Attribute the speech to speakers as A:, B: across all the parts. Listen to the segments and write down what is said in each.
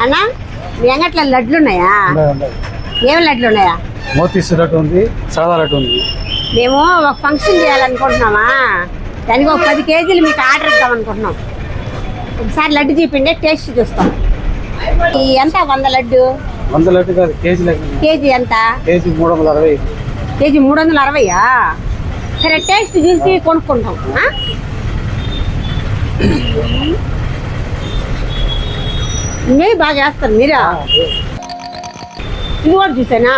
A: అన్నా మీ అంగట్లో లడ్లు ఉన్నాయా? ఏం లడ్లు ఉన్నాయా?
B: మోతీసు లడ్డు ఉంది, సాదా లడ్డు ఉంది.
A: మేము ఒక ఫంక్షన్ చేయాలనుకుంటున్నామా, దానికి ఒక 10 కేజీలు మీకు ఆర్డర్ ఇద్దాం అనుకుంటున్నాం. ఒకసారి లడ్డు చూపిండి, టేస్ట్ చూస్తాం. ఈ ఎంత 100 లడ్డు?
B: 100 లడ్డు కాదు, కేజీ లడ్డు.
A: కేజీ ఎంత?
B: కేజీ 360.
A: కేజీ 360. సరే, టేస్ట్ చూసి కొనుక్కుంటాం. నెయ్యి బాగా చేస్తారు మీరా? ఇది కూడా చూసానా?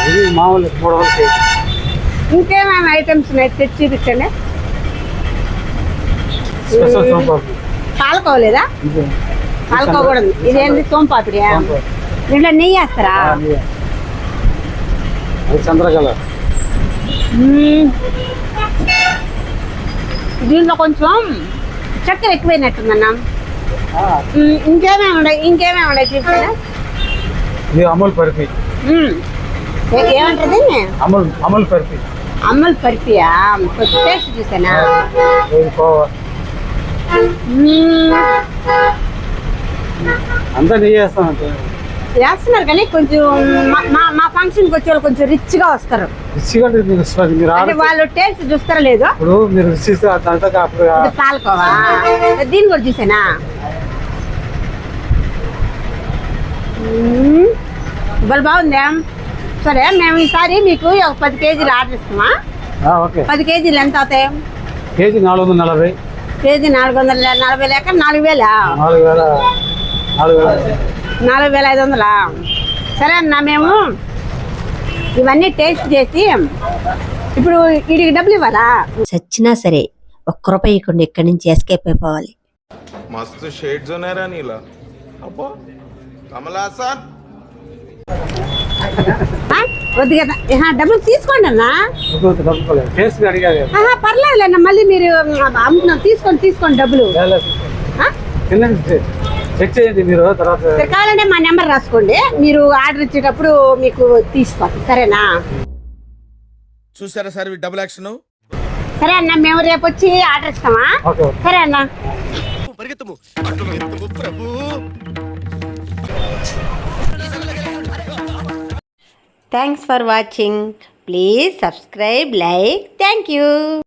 B: ఇది మామూలు 300 కేజీ.
A: ఇంకేమైనా ఐటమ్స్ ఉన్నాయి తెచ్చి చూపించండి.
B: స్పెషల్ సోంపాపిడి.
A: పాలకోవలేదా? పాలకోవ కూడా ఉంది. ఇదేంటి సోంపాపిడి? దీంట్లో నెయ్యి వేస్తారా?
B: అది చంద్రకళ.
A: దీంట్లో కొంచెం చక్కెర ఎక్కువైనట్టుందన్నా. ఇంకేమేమి ఉన్నాయి చూపించండి.
B: ఇది అమూల్ బర్ఫీ.
A: ఏమంటది?
B: అమూల్ బర్ఫీ.
A: అమూల్ బర్ఫీయా? కొంచెం టేస్ట్ చూసానా?
B: అంతా నెయ్యి వేస్తాను.
A: వేస్తున్నారు కానీ కొంచెం మా ఫంక్షన్కి వచ్చే వాళ్ళు కొంచెం రిచ్గా వస్తారు. అంటే వాళ్ళు టేస్ట్ చూస్తారా లేదు?
B: ఇప్పుడు మీరు
A: పాలకోవా? దీన్ని కూడా చూసానా? ఇవాళ బాగుందా? సరే, మేము ఈసారి మీకు ఒక 10 కేజీలు ఆర్డర్ ఇస్తామా? 10 కేజీలు ఎంత అవుతాయి?
B: కేజీ 440.
A: కేజీ 440 లేక 4000? 4500. సరే అన్న, మేము ఇవన్నీ టేస్ట్ చేసి ఇప్పుడు వీడికి డబ్బులు ఇవ్వాలా?
C: చచ్చినా సరే ఒక్క రూపాయి ఇవ్వకుండా ఇక్కడి నుంచి ఎస్కేప్ అయిపోవాలి.
D: మస్తు షేడ్స్ ఉన్నారా నీలా? అబ్బో కమలాసన్.
A: వద్దు కదా, డబ్బులు తీసుకోండి అన్న. పర్లేదులేన్న, మళ్ళీ మీరు అమ్ముతున్నారు. తీసుకోండి డబ్బులు.
B: చెక్ చేయండి మీరు. తర్వాత
A: కావాలంటే మా నెంబర్ రాసుకోండి, మీరు ఆర్డర్ ఇచ్చేటప్పుడు మీకు తీసుకోండి. సరేనా?
D: చూసారా సార్ డబుల్ యాక్షన్.
A: సరే అన్న, మేము రేపు వచ్చి ఆర్డర్ ఇస్తామా? సరే అన్న.
C: Thanks for watching. Please subscribe, like. Thank you.